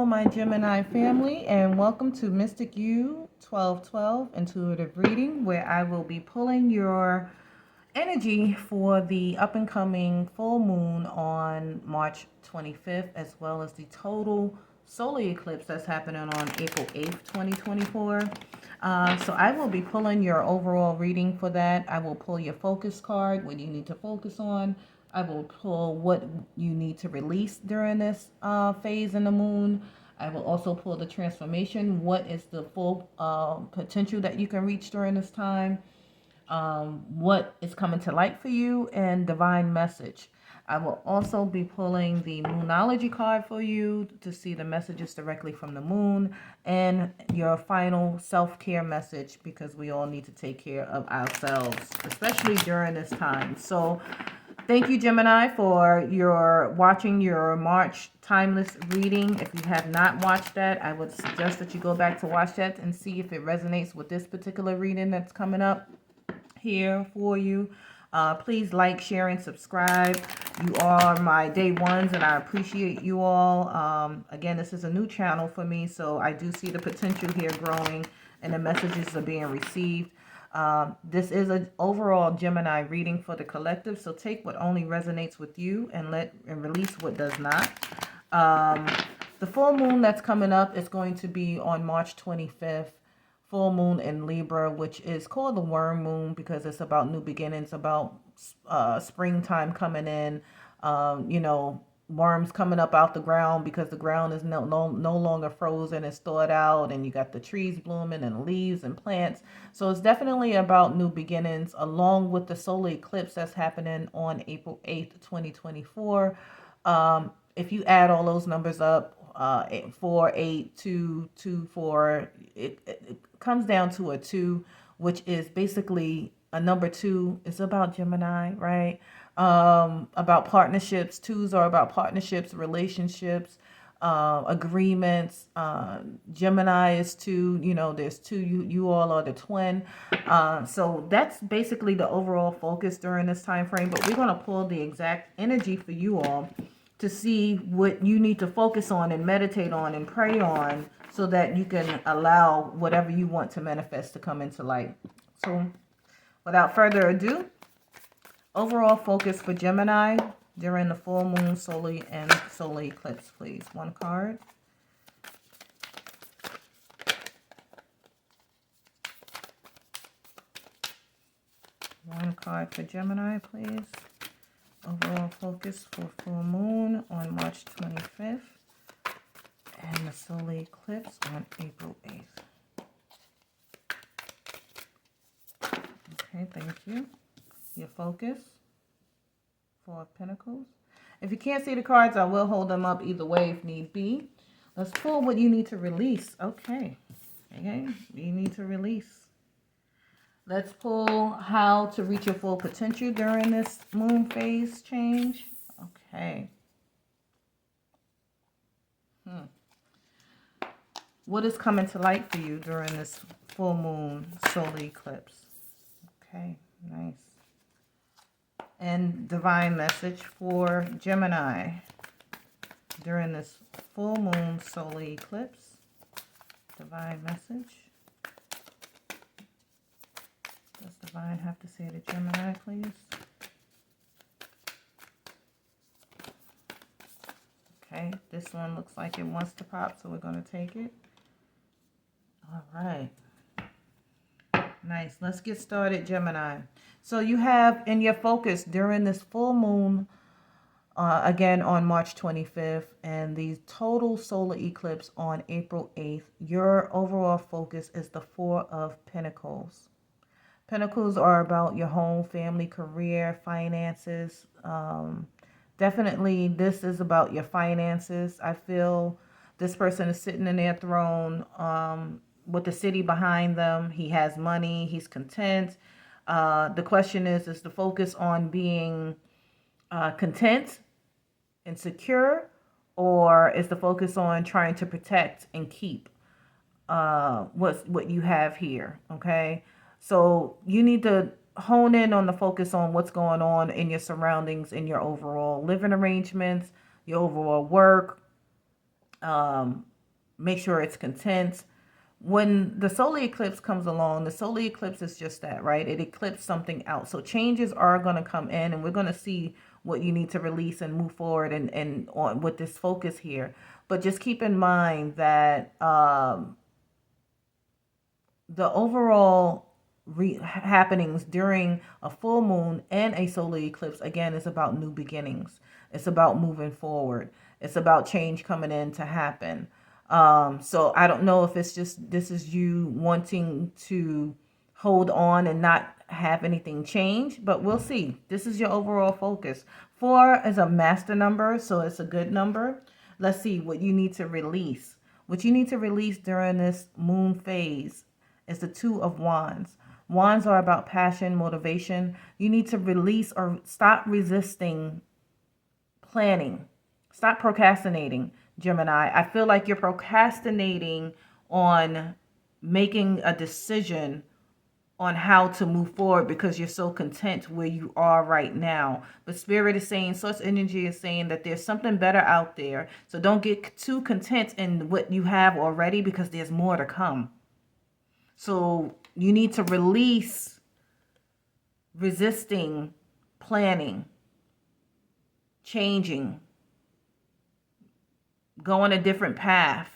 my Gemini family, and welcome to Mystic You 1212 Intuitive Reading, where I will be pulling your energy for the up and coming full moon on March 25th, as well as the total solar eclipse that's happening on April 8th, 2024. So I will be pulling your overall reading for that. I will pull your focus card, what you need to focus on. I will pull what you need to release during this phase in the moon. I will also pull the transformation. What is the full potential that you can reach during this time? What is coming to light for you, and divine message. I will also be pulling the Moonology card for you to see the messages directly from the moon and your final self-care message, because we all need to take care of ourselves, especially during this time. So thank you, Gemini, for your watching your March timeless reading. If you have not watched that, I would suggest that you go back to watch that and see if it resonates with this particular reading that's coming up here for you. Please like, share, and subscribe. You are my day ones, and I appreciate you all. Again, this is a new channel for me, so I do see the potential here growing, and the messages are being received. This is an overall Gemini reading for the collective, so take what only resonates with you and release what does not. The full moon that's coming up is going to be on March 25th. Full moon in Libra, which is called the worm moon because it's about new beginnings, about springtime coming in, worms coming up out the ground because the ground is no longer frozen, it's thawed out, and you got the trees blooming and leaves and plants. So it's definitely about new beginnings, along with the solar eclipse that's happening on April 8th, 2024. If you add all those numbers up, 4, 8, 2, 2, 4, it comes down to a 2, which is basically a number 2. It's about Gemini, right? About partnerships. 2s are about partnerships, relationships, agreements. Gemini is 2. There's 2. You all are the twin. So that's basically the overall focus during this time frame. But we're going to pull the exact energy for you all to see what you need to focus on and meditate on and pray on, so that you can allow whatever you want to manifest to come into light. So without further ado, overall focus for Gemini during the full moon, solar, and solar eclipse, please. One card. One card for Gemini, please. Overall focus for full moon on March 25th and the solar eclipse on April 8th. Okay, thank you. Your focus, 4 of Pentacles. If you can't see the cards, I will hold them up either way if need be. Let's pull what you need to release. Okay, you need to release. Let's pull how to reach your full potential during this moon phase change. Okay. What is coming to light for you during this full moon solar eclipse? Okay, nice. And divine message for Gemini during this full moon solar eclipse. Divine message. Does divine have to say to Gemini, please? Okay, this one looks like it wants to pop, so we're going to take it. All right. Nice. Let's get started, Gemini. So you have in your focus during this full moon, again on March 25th, and the total solar eclipse on April 8th, your overall focus is the 4 of Pentacles. Pentacles are about your home, family, career, finances. Definitely this is about your finances. I feel this person is sitting in their throne with the city behind them. He has money. He's content. The question is the focus on being content and secure, or is the focus on trying to protect and keep what you have here? Okay. So you need to hone in on the focus on what's going on in your surroundings, in your overall living arrangements, your overall work, make sure it's content. When the solar eclipse comes along, the solar eclipse is just that, right? It eclipses something out. So changes are going to come in, and we're going to see what you need to release and move forward and on with this focus here. But just keep in mind that the overall happenings during a full moon and a solar eclipse, again, is about new beginnings. It's about moving forward. It's about change coming in to happen. So I don't know if it's just, this is you wanting to hold on and not have anything change, but we'll see. This is your overall focus. 4 is a master number, so it's a good number. Let's see what you need to release. What you need to release during this moon phase is the 2 of Wands. Wands are about passion, motivation. You need to release or stop resisting planning. Stop procrastinating, Gemini. I feel like you're procrastinating on making a decision on how to move forward because you're so content where you are right now. But Spirit is saying, Source Energy is saying that there's something better out there. So don't get too content in what you have already because there's more to come. So you need to release resisting planning, changing, go on a different path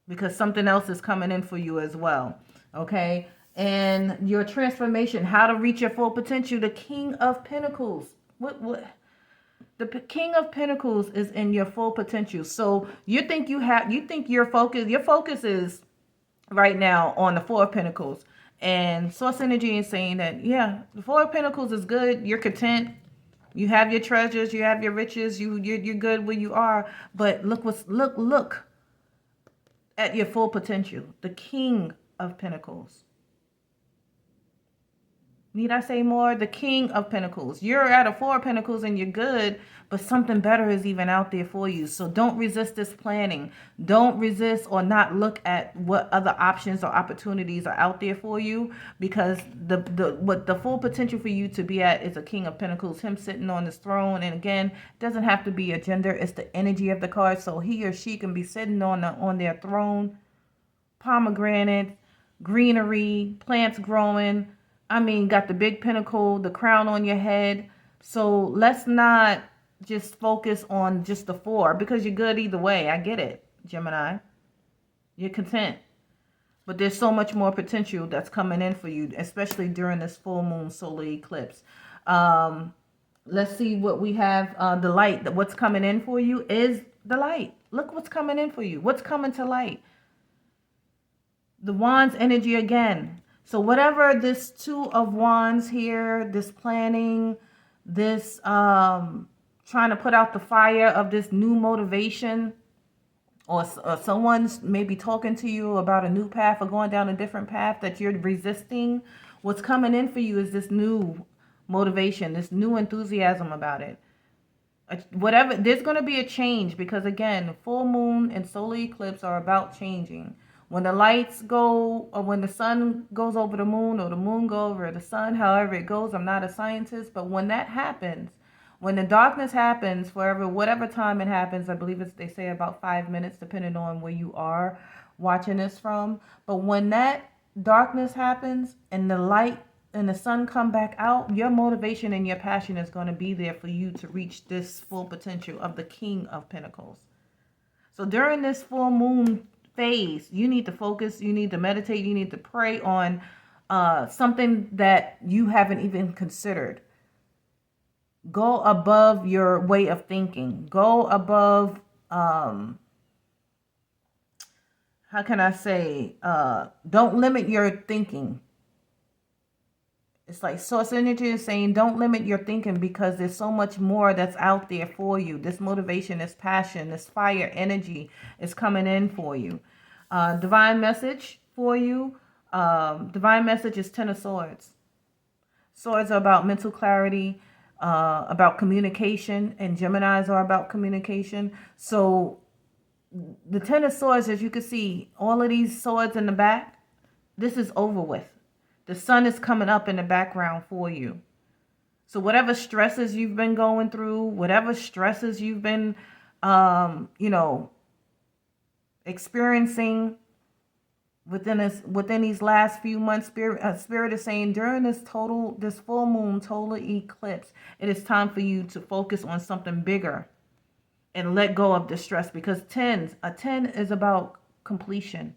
because something else is coming in for you as well. Okay. And your transformation, how to reach your full potential, the King of Pentacles. The King of Pentacles is in your full potential. So you think your focus is right now on the 4 of Pentacles. And Source Energy is saying that, yeah, the 4 of Pentacles is good. You're content. You have your treasures. You have your riches. You're good where you are. But look at your full potential. The King of Pentacles. Need I say more? The King of Pentacles. You're at a 4 of Pentacles and you're good, but something better is even out there for you. So don't resist this planning. Don't resist or not look at what other options or opportunities are out there for you, because the full potential for you to be at is a King of Pentacles, him sitting on his throne. And again, it doesn't have to be a gender. It's the energy of the card. So he or she can be sitting on their throne, pomegranate, greenery, plants growing. I mean, got the big pentacle, the crown on your head. So let's not just focus on just the 4 because you're good either way. I get it, Gemini. You're content. But there's so much more potential that's coming in for you, especially during this full moon solar eclipse. Let's see what we have. The light, what's coming in for you is the light. Look what's coming in for you. What's coming to light? The Wands energy again. So whatever this 2 of Wands here, this planning, this trying to put out the fire of this new motivation, or someone's maybe talking to you about a new path or going down a different path that you're resisting, what's coming in for you is this new motivation, this new enthusiasm about it. Whatever, there's going to be a change because, again, full moon and solar eclipse are about changing. When the lights go, or when the sun goes over the moon, or the moon goes over the sun, however it goes, I'm not a scientist, but when that happens, when the darkness happens, whatever time it happens, I believe they say about 5 minutes, depending on where you are watching this from. But when that darkness happens and the light and the sun come back out, your motivation and your passion is going to be there for you to reach this full potential of the King of Pentacles. So during this full moon phase, you need to focus, you need to meditate, you need to pray on something that you haven't even considered. Go above your way of thinking. Go above, how can I say, don't limit your thinking. It's like Source Energy is saying, don't limit your thinking because there's so much more that's out there for you. This motivation, this passion, this fire energy is coming in for you. Divine message for you. Divine message is 10 of Swords. Swords are about mental clarity, about communication, and Geminis are about communication. So the 10 of Swords, as you can see, all of these swords in the back, this is over with. The sun is coming up in the background for you. So whatever stresses you've been going through, whatever stresses you've been, experiencing within these last few months. Spirit is saying during this full moon total eclipse, it is time for you to focus on something bigger and let go of the stress, because a 10 is about completion.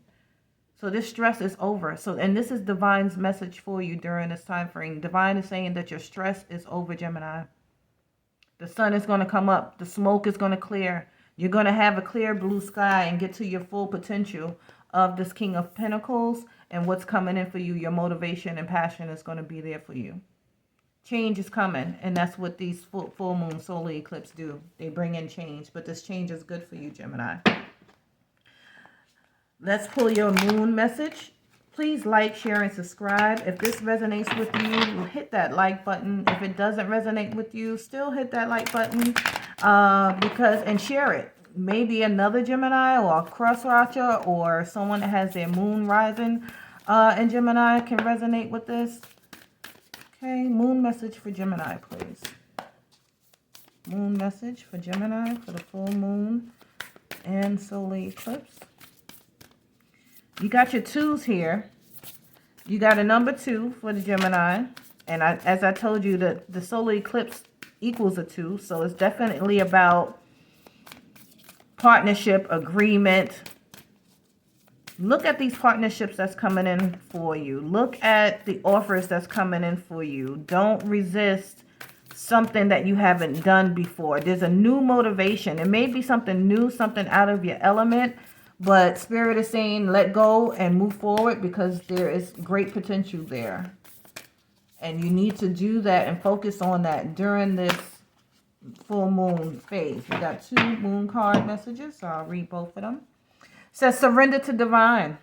So this stress is over. So, and this is Divine's message for you during this time frame. Divine is saying that your stress is over, Gemini. The sun is going to come up. The smoke is going to clear. You're going to have a clear blue sky and get to your full potential of this King of Pentacles, and what's coming in for you. Your motivation and passion is going to be there for you. Change is coming, and that's what these full moon solar eclipse do. They bring in change, but this change is good for you, Gemini. Let's pull your moon message. Please like, share, and subscribe. If this resonates with you, hit that like button. If it doesn't resonate with you, still hit that like button, and share it. Maybe another Gemini or a cross watcher or someone that has their moon rising in Gemini can resonate with this. Okay, moon message for Gemini, please. Moon message for Gemini for the full moon and solar eclipse. You got your twos here. You got a number 2 for the Gemini. And as I told you, the solar eclipse equals a 2. So it's definitely about partnership, agreement. Look at these partnerships that's coming in for you. Look at the offers that's coming in for you. Don't resist something that you haven't done before. There's a new motivation. It may be something new, something out of your element, but Spirit is saying let go and move forward, because there is great potential there. And you need to do that and focus on that during this full moon phase. We got 2 moon card messages, so I'll read both of them. It says surrender to divine.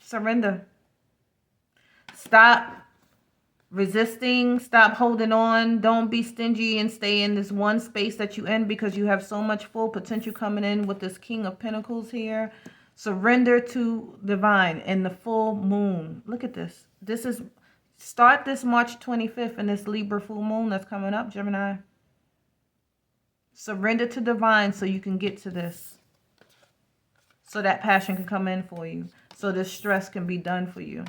Surrender. Stop resisting. Stop holding on. Don't be stingy and stay in this one space that you're in, because you have so much full potential coming in with this King of Pentacles here. Surrender to divine in the full moon. Look at this. Start this March 25th in this Libra full moon that's coming up, Gemini. Surrender to divine so you can get to this. So that passion can come in for you. So this stress can be done for you.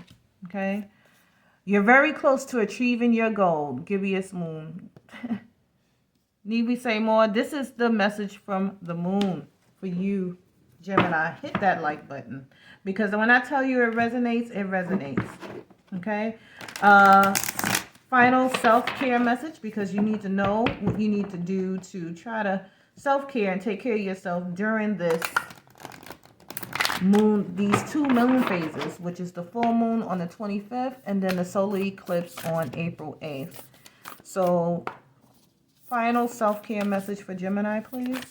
Okay? You're very close to achieving your goal, Gibeus moon. Need we say more? This is the message from the moon for you, Gemini. Hit that like button, because when I tell you it resonates, it resonates. Okay? Final self-care message, because you need to know what you need to do to try to self-care and take care of yourself during this moon, these 2 moon phases, which is the full moon on the 25th and then the solar eclipse on April 8th. So final self-care message for Gemini, please.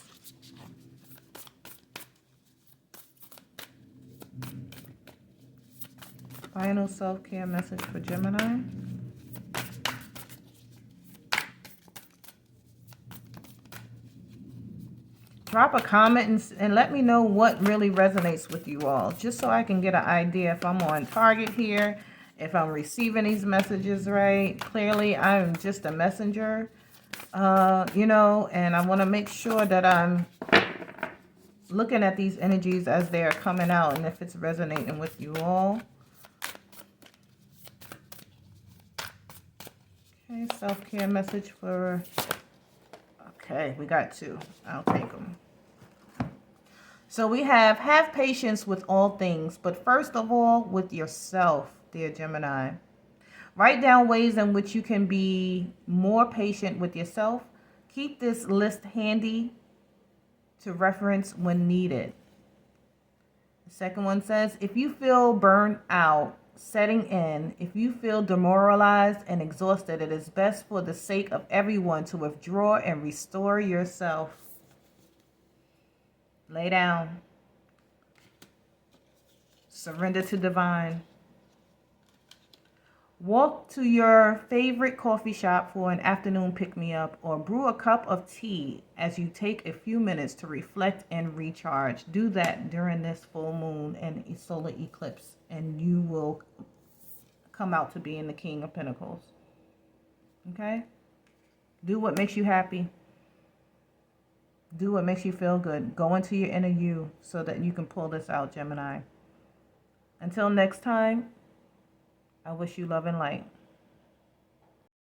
Final self-care message for Gemini. Drop a comment and let me know what really resonates with you all, just so I can get an idea if I'm on target here, if I'm receiving these messages right. Clearly, I'm just a messenger, and I want to make sure that I'm looking at these energies as they're coming out and if it's resonating with you all. Okay, self-care message for... Okay, we got 2. I'll take them. So we have patience with all things, but first of all, with yourself, dear Gemini. Write down ways in which you can be more patient with yourself. Keep this list handy to reference when needed. The second one says, if you feel burned out setting in, if you feel demoralized and exhausted, it is best for the sake of everyone to withdraw and restore yourself. Lay down. Surrender to divine. Walk to your favorite coffee shop for an afternoon pick-me-up, or brew a cup of tea as you take a few minutes to reflect and recharge. Do that during this full moon and solar eclipse, and you will come out to being the King of Pentacles. Okay? Do what makes you happy. Do what makes you feel good. Go into your inner you so that you can pull this out, Gemini. Until next time, I wish you love and light.